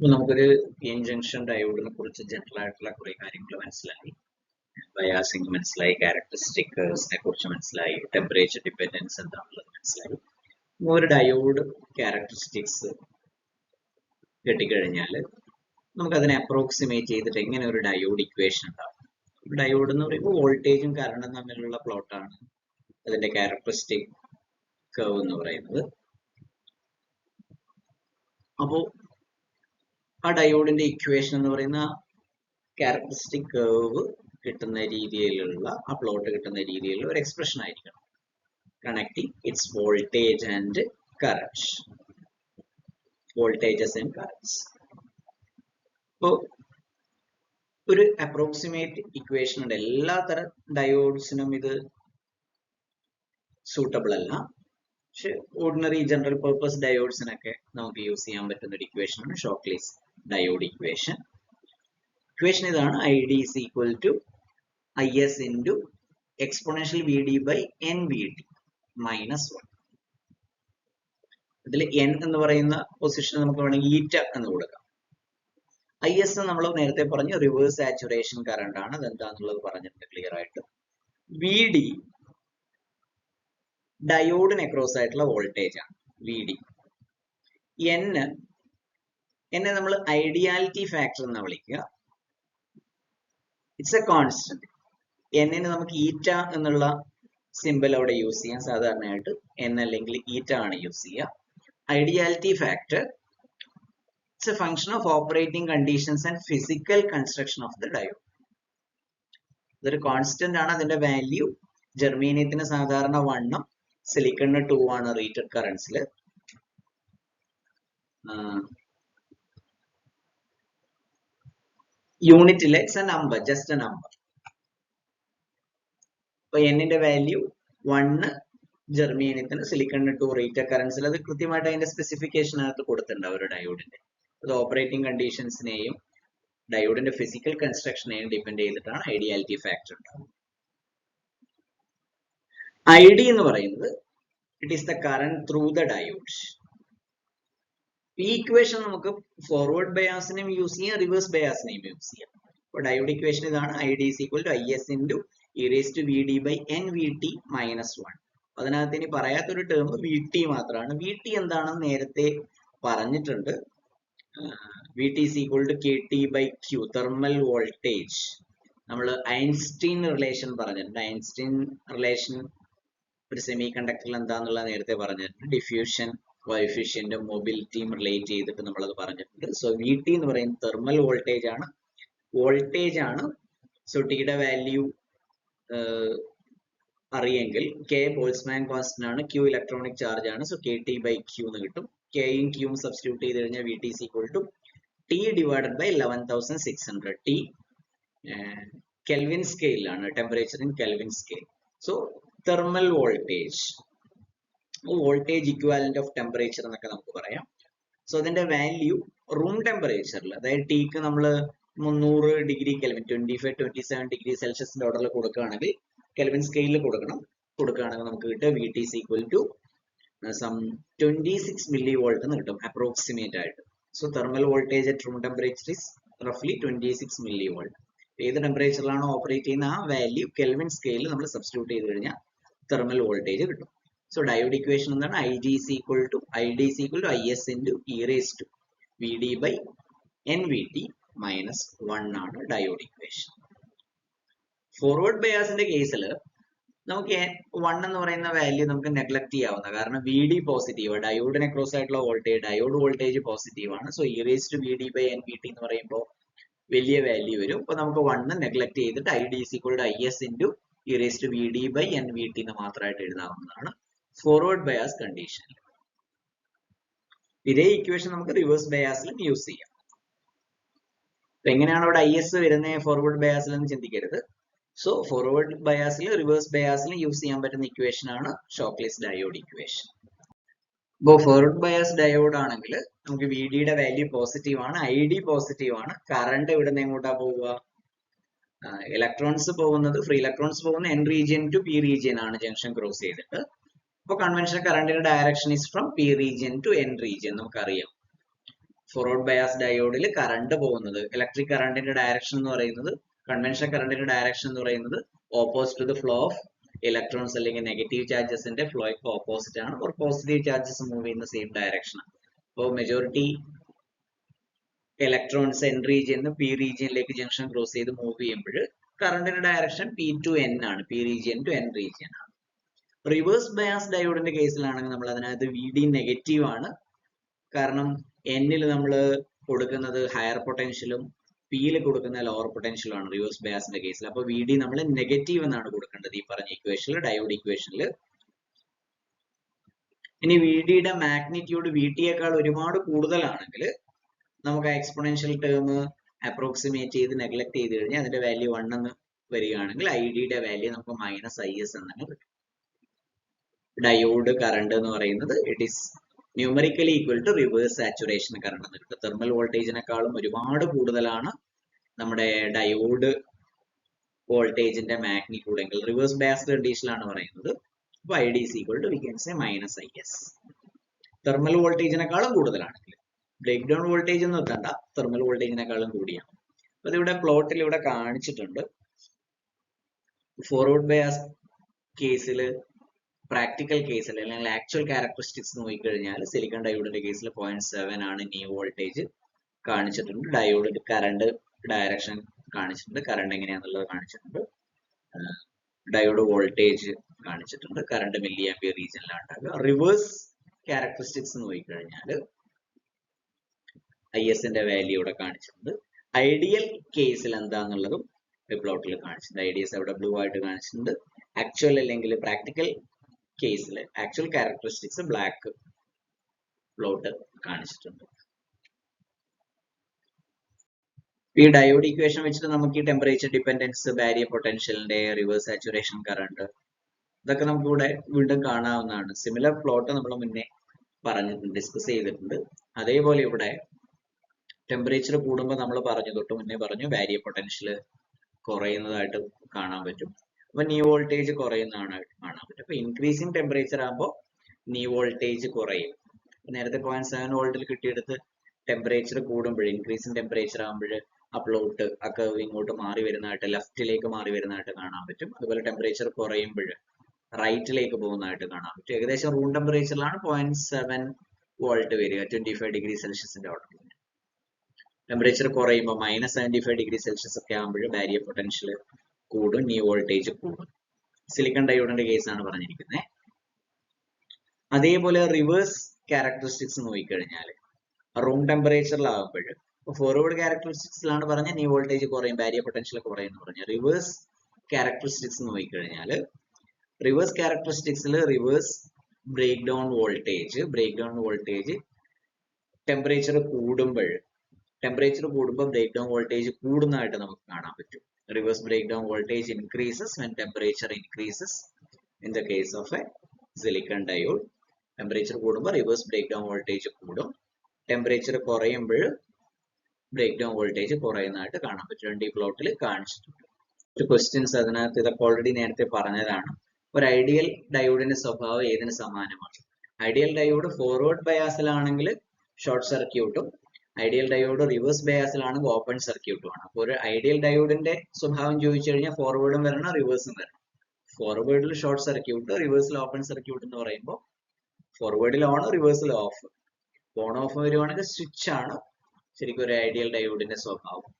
നമുക്കൊരു N junction ഡയോഡിനെ കുറിച്ച് general ആയിട്ടുള്ള കുറെ കാര്യങ്ങൾ മനസ്സിലായി. ബയാസിംഗ് മനസ്സിലായി, ക്യാരക്ടറിസ്റ്റിക്സിനെ കുറിച്ച് മനസ്സിലായി, ടെമ്പറേച്ചർ ഡിപ്പെൻഡൻസ് എന്താണുള്ളത് മനസ്സിലായി. ഒരു ഡയോഡ് ക്യാരക്ടറിസ്റ്റിക്സ് കിട്ടിക്കഴിഞ്ഞാൽ നമുക്കതിനെ അപ്രോക്സിമേറ്റ് ചെയ്തിട്ട് എങ്ങനെ ഒരു ഡയോഡ് ഇക്വേഷൻ ഉണ്ടാവും. ഡയോഡ് എന്ന് പറയുമ്പോൾ വോൾട്ടേജും കറണ്ടും തമ്മിലുള്ള പ്ലോട്ടാണ് അതിന്റെ ക്യാരക്ടറിസ്റ്റിക് കർവ് എന്ന് പറയുന്നത്. അപ്പോൾ ആ ഡയോഡിന്റെ ഇക്വേഷൻ എന്ന് പറയുന്ന ക്യാരക്ടറിസ്റ്റിക് കർവ് കിട്ടുന്ന രീതിയിലുള്ള ആ പ്ലോട്ട് കിട്ടുന്ന രീതിയിലുള്ള ഒരു എക്സ്പ്രഷൻ ആയിരിക്കണം. Connecting it's voltage and current, voltages and currents. അപ്പോൾ ഒരു അപ്രോക്സിമേറ്റ് ഇക്വേഷൻ ഉണ്ട്. എല്ലാ തരം ഡയോഡ്സിനും ഇത് സൂട്ടബിൾ അല്ല, പക്ഷെ ഓർഡിനറി ജനറൽ പർപ്പസ് ഡയോഡ്സിനൊക്കെ നമുക്ക് യൂസ് ചെയ്യാൻ പറ്റുന്ന ഒരു ഇക്വേഷനാണ് ഷോക്ക്ലിസ് ഡയോഡ് ഇക്വേഷൻ. ഇക്വേഷൻ ഇതാണ്: I D is equal to I S into exponential V D by N V T minus 1. ഇതിൽ എൻ എന്ന് പറയുന്ന പൊസിഷൻ നമുക്ക് വേണമെങ്കിൽ ഈറ്റ എന്ന് കൊടുക്കാം. ഐ എസ് നമ്മൾ നേരത്തെ പറഞ്ഞു റിവേഴ്സ് സാച്ചുറേഷൻ കറണ്ട് ആണ്, അതെന്താന്നുള്ളത് പറഞ്ഞിട്ടുണ്ട് ക്ലിയർ ആയിട്ട്. വി ഡി ഡയോഡിന് അക്രോസ് ആയിട്ടുള്ള വോൾട്ടേജ് ആണ് വി ഡി. എന്നെ നമ്മൾ ഐഡിയാലിറ്റി ഫാക്ടർ എന്ന് വിളിക്കുക. It's a constant. എന്നിന് നമുക്ക് ഈറ്റ എന്നുള്ള സിമ്പിൾ അവിടെ യൂസ് ചെയ്യാം. സാധാരണയായിട്ട് എൻ അല്ലെങ്കിൽ ഈറ്റ ആണ് യൂസ് ചെയ്യുക. Ideality factor it's A function of operating conditions and physical construction of the diode. ഇതൊരു കോൺസ്റ്റന്റ് ആണ്. അതിന്റെ വാല്യൂ ജെർമേനിയത്തിന് സാധാരണ 1 സിലിക്കണിന് 2 ആണ് റേറ്റഡ് കറൻസിൽ. യൂണിറ്റിൽ it's A number, just A number. അപ്പൊ എന്നിന്റെ വാല്യൂ 1 ജെർമേനിയത്തിന്, സിലിക്കണിന് 2 റേറ്റഡ് കറൻസിൽ. അത് കൃത്യമായിട്ട് അതിന്റെ സ്പെസിഫിക്കേഷനകത്ത് കൊടുത്തിട്ടുണ്ട് ഒരു ഡയോഡിന്റെ. അത് ഓപ്പറേറ്റിംഗ് കണ്ടീഷൻസിനെയും ഡയോഡിന്റെ ഫിസിക്കൽ കൺസ്ട്രക്ഷനെയും ഡിപ്പെൻഡ് ചെയ്തിട്ടാണ് ഐഡിയാലിറ്റി ഫാക്ടർ ഉണ്ടാവുന്നത്. ഐ ഡി എന്ന് പറയുന്നത് it is the current through the diode. ഈ ഇക്വേഷൻ നമുക്ക് ഫോർവേഡ് ബയാസിനെയും യൂസ് ചെയ്യാം, റിവേഴ്സ് ബയാസിനെയും യൂസ് ചെയ്യാം. അപ്പോൾ ഡയോഡ് ഇക്വേഷൻ ഇതാണ്: I D is equal to I S into E raise to V D by N V T minus 1. അതിനകത്ത് ഇനി പറയാത്തൊരു ടേം വി ടി മാത്രമാണ്. വി ടി എന്താണെന്ന് നേരത്തെ പറഞ്ഞിട്ടുണ്ട്. V T is equal to K T by Q, thermal voltage. നമ്മൾ Einstein relation പറഞ്ഞിട്ടുണ്ട്. Einstein relation ഒരു സെമി കണ്ടക്ടറിൽ എന്താന്നുള്ളത് നേരത്തെ പറഞ്ഞിട്ടുണ്ട്. ഡിഫ്യൂഷൻ കോഎഫിഷ്യന്റും മൊബിലിറ്റിയും റിലേറ്റ് ചെയ്തിട്ട് നമ്മളത് പറഞ്ഞിട്ടുണ്ട്. സോ വി ടി എന്ന് പറയുന്നത് തെർമൽ വോൾട്ടേജ് ആണ്. സോ ടിയുടെ വാല്യൂ അറിയെങ്കിൽ കെ ബോൾസ്മാൻ കോൺസ്റ്റന്റ് ആണ്, ക്യൂ ഇലക്ട്രോണിക് ചാർജ് ആണ്. So K T by Q എന്ന് കിട്ടും. കെയും ക്യൂവും സബ്സ്റ്റിറ്റ്യൂട്ട് ചെയ്ത് കഴിഞ്ഞാൽ V T is equal to T divided by 11,600. T Kelvin സ്കെയിലാണ്, temperature in Kelvin scale. So thermal voltage, voltage equivalent of temperature എന്നൊക്കെ നമുക്ക് പറയാം. സോ അതിന്റെ വാല്യൂ റൂം ടെമ്പറേച്ചറിൽ, അതായത് ടിക്ക് നമ്മൾ 300 ഡിഗ്രി കെൽവിൻ, 25-27 ഡിഗ്രി സെൽഷ്യസിന്റെ ഓർഡറിൽ കൊടുക്കുകയാണെങ്കിൽ, കെൽവിൻ സ്കെയിലിൽ കൊടുക്കുകയാണെങ്കിൽ നമുക്ക് കിട്ടുക V T is equal to some 26 millivolt എന്ന് കിട്ടും അപ്രോക്സിമേറ്റ് ആയിട്ട്. So thermal voltage at room temperature is റഫ്ലി 26 മില്ലി വോൾട്ട്. ഏത് ടെമ്പറേച്ചറിലാണോ ഓപ്പറേറ്റ് ചെയ്യുന്ന ആ വാല്യൂ കെൽവിൻ സ്കെയിലിൽ നമ്മൾ സബ്സ്റ്റിറ്റ്യൂട്ട് ചെയ്ത് കഴിഞ്ഞാൽ തെർമൽ വോൾട്ടേജ് കിട്ടും. സോ ഡയോഡ് ഇക്വേഷൻ എന്താണ്? I D is equal to I S into E raise to V D by N V T minus 1 ആണ് ഡയോഡ് ഇക്വേഷൻ. ഫോർവേഡ് ബയാസിന്റെ കേസിൽ നമുക്ക് 1 എന്ന് പറയുന്ന വാല്യൂ നമുക്ക് നെഗ്ലക്ട് ചെയ്യാവുന്ന, കാരണം വി ഡി പോസിറ്റീവ്, ഡയോഡിന് അക്രോസ് ആയിട്ടുള്ള വോൾട്ടേജ്, ഡയോഡ് വോൾട്ടേജ് പോസിറ്റീവ് ആണ്. So E raise to V D by N V T എന്ന് പറയുമ്പോൾ വലിയ വാല്യൂ വരും. അപ്പൊ നമുക്ക് 1 നെഗ്ലക്ട് ചെയ്തിട്ട് I D is equal to I S into E raise to V D by N V T എന്ന് മാത്രമായിട്ട് എഴുതാവുന്നതാണ് ഫോർവേഡ് ബയാസ് കണ്ടീഷനിൽ. ഇതേ ഇക്വേഷൻ നമുക്ക് റിവേഴ്സ് ബയാസിലും യൂസ് ചെയ്യാം. എങ്ങനെയാണ് അവിടെ ഐ എസ് വരുന്നത് ഫോർവേഡ് ബയാസിൽ എന്ന് ചിന്തിക്കരുത്. സോ ഫോർവേഡ് ബയാസിൽ റിവേഴ്സ് ബയാസിലും യൂസ് ചെയ്യാൻ പറ്റുന്ന ഇക്വേഷൻ ആണ് ഷോക്ക്ലിസ് ഡയോഡ് ഇക്വേഷൻ. ഇപ്പോൾ ഫോർവേഡ് ബയാസ് ഡയോഡ് ആണെങ്കിൽ നമുക്ക് വി ഡിയുടെ വാല്യൂ പോസിറ്റീവ് ആണ്, ഐ ഡി പോസിറ്റീവ് ആണ്. കറണ്ട് ഇവിടെ നിന്ന് എങ്ങോട്ടാ പോവുക? ഇലക്ട്രോൺസ് പോകുന്നത്, ഫ്രീ ഇലക്ട്രോൺസ് പോകുന്ന N region to P region ആണ് ജംഗ്ഷൻ ക്രോസ് ചെയ്തിട്ട്. അപ്പോൾ കൺവെൻഷണൽ കറണ്ടിന്റെ direction is from P region to N region നമുക്കറിയാം. ഫോർവേഡ് ബയാസ് ഡയോഡിൽ കറണ്ട് പോകുന്നത്, ഇലക്ട്രിക് കറണ്ടിന്റെ ഡയറക്ഷൻ എന്ന് പറയുന്നത്, കൺവെൻഷണൽ കറണ്ടിന്റെ ഡയറക്ഷൻ എന്ന് പറയുന്നത് opposite to the flow of electrons അല്ലെങ്കിൽ നെഗറ്റീവ് ചാർജസിന്റെ ഫ്ലോയ്ക്ക് ഓപ്പോസിറ്റ് ആണ്. ഓർ പോസിറ്റീവ് ചാർജസ് മൂവ് ചെയ്യുന്ന സെയിം ഡയറക്ഷൻ. അപ്പോൾ മെജോറിറ്റി ഇലക്ട്രോൺസ് എൻ റീജിയനിൽ പി റീജിയനിലേക്ക് ജംഗ്ഷൻ ക്രോസ് ചെയ്ത് മൂവ് ചെയ്യുമ്പോൾ കറണ്ടിന്റെ ഡയറക്ഷൻ പി ടു എൻ ആണ്, P region to N region ആണ്. റിവേഴ്സ് ബയാസ് ഡയോഡിന്റെ കേസിലാണെങ്കിൽ നമ്മൾ അതിനകത്ത് വി ഡി നെഗറ്റീവ് ആണ്. കാരണം എന്നിൽ നമ്മൾ കൊടുക്കുന്നത് ഹയർ പൊട്ടൻഷ്യലും പിയിൽ കൊടുക്കുന്ന ലോവർ പൊട്ടൻഷ്യലും ആണ് റിവേഴ്സ് ബയാസിന്റെ കേസിൽ. അപ്പോൾ വി ഡി നമ്മൾ നെഗറ്റീവ് എന്നാണ് കൊടുക്കേണ്ടത് ഈ പറഞ്ഞ ഇക്വേഷനിൽ, ഡയോഡ് ഇക്വേഷനിൽ. ഇനി വി ഡിയുടെ മാഗ്നിറ്റ്യൂഡ് വി ടിയേക്കാൾ ഒരുപാട് കൂടുതലാണെങ്കിൽ നമുക്ക് ആ എക്സ്പൊണൻഷ്യൽ ടേം അപ്രോക്സിമേറ്റ് ചെയ്ത് നെഗ്ലക്ട് ചെയ്ത് കഴിഞ്ഞാൽ അതിന്റെ വാല്യൂ 1 എന്ന് വരികയാണെങ്കിൽ ഐ ഡിയുടെ വാല്യൂ നമുക്ക് -IS എന്നാണ് കിട്ടും. ഡയോഡ് കറണ്ട് എന്ന് പറയുന്നത് it is numerically equal to reverse saturation current എന്ന് കിട്ടും. തെർമൽ വോൾട്ടേജിനെക്കാളും ഒരുപാട് കൂടുതലാണ് നമ്മുടെ ഡയോഡ് വോൾട്ടേജിന്റെ മാഗ്നിറ്റ്യൂഡ് എങ്കിൽ റിവേഴ്സ് ബയാസ്ഡ് കണ്ടീഷനിലാണ് പറയുന്നത്. അപ്പോൾ I D is equal to we can say -IS. Thermal വോൾട്ടേജിനെക്കാളും കൂടുതലാണെങ്കിൽ, ബ്രേക്ക് ഡൗൺ വോൾട്ടേജ് എന്ന് വെക്കണ്ട, തെർമൽ വോൾട്ടേജിനെക്കാളും കൂടിയാണ്. അപ്പൊ ഇതിവിടെ പ്ലോട്ടിൽ ഇവിടെ കാണിച്ചിട്ടുണ്ട്. ഫോർവേഡ് ബയാസ് കേസിൽ, പ്രാക്ടിക്കൽ കേസിൽ അല്ലെങ്കിൽ ആക്ച്വൽ ക്യാരക്ടറിസ്റ്റിക്സ് നോക്കിക്കഴിഞ്ഞാൽ സിലിക്കൺ ഡയോഡിന്റെ കേസിൽ 0.7 ആണ് ന്യൂ വോൾട്ടേജ് കാണിച്ചിട്ടുണ്ട്. ഡയോഡ് കറണ്ട് ഡയറക്ഷൻ കാണിച്ചിട്ടുണ്ട്, കറണ്ട് എങ്ങനെയാണെന്നുള്ളത് കാണിച്ചിട്ടുണ്ട്, ഡയോഡ് വോൾട്ടേജ് കാണിച്ചിട്ടുണ്ട്, കറണ്ട് മില്ലി ആംപിയർ റീജിയനിലാണ് ഉണ്ടാകുക. റിവേഴ്സ് ക്യാരക്ടറിസ്റ്റിക്സ് നോക്കിക്കഴിഞ്ഞാൽ ISന്റെ വാല്യൂ ഇവിടെ കാണിച്ചിട്ടുണ്ട്. ഐഡിയൽ കേസിൽ എന്താന്നുള്ളതും പ്ലോട്ടിൽ കാണിച്ചിട്ടുണ്ട്. ഐഡിയസ് അവിടെ ബ്ലൂ ആയിട്ട് കാണിച്ചിട്ടുണ്ട്. ആക്ച്വൽ അല്ലെങ്കിൽ പ്രാക്ടിക്കൽ കേസിൽ ആക്ച്വൽ ക്യാരക്ടറിസ്റ്റിക്സ് ബ്ലാക്ക് പ്ലോട്ട് കാണിച്ചിട്ടുണ്ട്. ഈ ഡയോഡ് ഇക്വേഷൻ വെച്ചിട്ട് നമുക്ക് ഈ ടെമ്പറേച്ചർ ഡിപ്പെൻഡൻസ്, ബാരിയർ പൊട്ടൻഷ്യലിന്റെ, റിവേഴ്സ് സാച്ചുറേഷൻ കറണ്ട്, ഇതൊക്കെ നമുക്ക് ഇവിടെ വീണ്ടും കാണാവുന്നതാണ്. സിമിലർ പ്ലോട്ട് നമ്മൾ മുന്നേ പറഞ്ഞിട്ടുണ്ട്, ഡിസ്കസ് ചെയ്തിട്ടുണ്ട്. അതേപോലെ ഇവിടെ ടെമ്പറേച്ചർ കൂടുമ്പോൾ നമ്മൾ പറഞ്ഞു, തൊട്ട് മുന്നേ പറഞ്ഞു, ബാരിയർ പൊട്ടൻഷ്യൽ കുറയുന്നതായിട്ട് കാണാൻ പറ്റും. അപ്പൊ ന്യൂ വോൾട്ടേജ് കുറയുന്നതായിട്ട് കാണാൻ പറ്റും. അപ്പൊ ഇൻക്രീസിങ് ടെമ്പറേച്ചർ ആകുമ്പോൾ ന്യൂ വോൾട്ടേജ് കുറയും. നേരത്തെ 0.7 വോൾട്ടിൽ കിട്ടിയെടുത്ത് ടെമ്പറേച്ചർ കൂടുമ്പോൾ, ഇൻക്രീസിങ് ടെമ്പറേച്ചർ ആകുമ്പോൾ ആ പ്ലോട്ട് ആ കർവ് ഇങ്ങോട്ട് മാറി വരുന്നതായിട്ട്, ലെഫ്റ്റിലേക്ക് മാറി വരുന്നതായിട്ട് കാണാൻ പറ്റും. അതുപോലെ ടെമ്പറേച്ചർ കുറയുമ്പോൾ റൈറ്റിലേക്ക് പോകുന്നതായിട്ട് കാണാൻ പറ്റും. ഏകദേശം റൂം ടെമ്പറേച്ചറിലാണ് 0.7 വോൾട്ട് വരിക, 25 ഡിഗ്രി സെൽഷ്യസിന്റെ ഓർഡർ. ടെമ്പറേച്ചർ കുറയുമ്പോൾ -75 ഡിഗ്രി സെൽഷ്യസ് ഒക്കെ ആകുമ്പോൾ ബാരിയർ പൊട്ടൻഷ്യൽ കൂടും, ന്യൂ വോൾട്ടേജ് കൂടും. സിലിക്കൺ ഡയോഡിന്റെ കേസാണ് പറഞ്ഞിരിക്കുന്നത്. അതേപോലെ റിവേഴ്സ് ക്യാരക്ടറിസ്റ്റിക്സ് നോക്കിക്കഴിഞ്ഞാൽ റൂം ടെമ്പറേച്ചറിലാകുമ്പോൾ, ഫോർവേഡ് ക്യാരക്ടറിസ്റ്റിക്സിലാണ് പറഞ്ഞ ന്യൂ വോൾട്ടേജ് കുറയും, ബാരിയർ പൊട്ടൻഷ്യൽ കുറയും എന്ന് പറഞ്ഞു. റിവേഴ്സ് ക്യാരക്ടറിസ്റ്റിക്സ് നോക്കിക്കഴിഞ്ഞാൽ റിവേഴ്സ് ക്യാരക്ടറിസ്റ്റിക്സിൽ reverse breakdown voltage temperature കൂടുമ്പോൾ ബ്രേക്ക് ഡൗൺ വോൾട്ടേജ് കൂടുന്നതായിട്ട് നമുക്ക് കാണാൻ പറ്റും. Reverse breakdown voltage increases when temperature increases in the case of a silicon diode. Temperature കൂടുമ്പോൾ റിവേഴ്സ് ബ്രേക്ക് ഡൗൺ വോൾട്ടേജ് കൂടും, temperature കുറയുമ്പോൾ ബ്രേക്ക് ഡൗൺ വോൾട്ടേജ് കുറയുന്നതായിട്ട് കാണാൻ പറ്റും. രണ്ട് ഈ പ്ലോട്ടിൽ കാണിച്ചിട്ടുണ്ട്. ഒരു ക്വസ്റ്റ്യൻസ് അതിനകത്ത്, ഇതൊക്കെ ഓൾറെഡി നേരത്തെ പറഞ്ഞതാണ്. ഒരു ഐഡിയൽ ഡയോഡിന്റെ സ്വഭാവം ഏതിന് സമാനമാണ്? ഐഡിയൽ ഡയോഡ് ഫോർവേഡ് ബയാസിലാണെങ്കിൽ ഷോർട്ട് സർക്യൂട്ടും, ഐഡിയൽ ഡയോഡ് റിവേഴ്സ് ബയാസിലാണെങ്കിൽ ഓപ്പൺ സർക്യൂട്ടുമാണ്. അപ്പോൾ ഒരു ഐഡിയൽ ഡയോഡിന്റെ സ്വഭാവം ചോദിച്ചു കഴിഞ്ഞാൽ ഫോർവേഡും വരണം, റിവേഴ്സും വരണം. ഫോർവേഡിൽ ഷോർട്ട് സർക്യൂട്ട്, റിവേഴ്സിൽ ഓപ്പൺ സർക്യൂട്ട് എന്ന് പറയുമ്പോൾ ഫോർവേഡിൽ ഓൺ, റിവേഴ്സിൽ ഓഫ്. ഓൺ ഓഫ് വരുവാണെങ്കിൽ സ്വിച്ച് ആണ് ശരിക്കും ഒരു ഐഡിയൽ ഡയോഡിന്റെ സ്വഭാവം.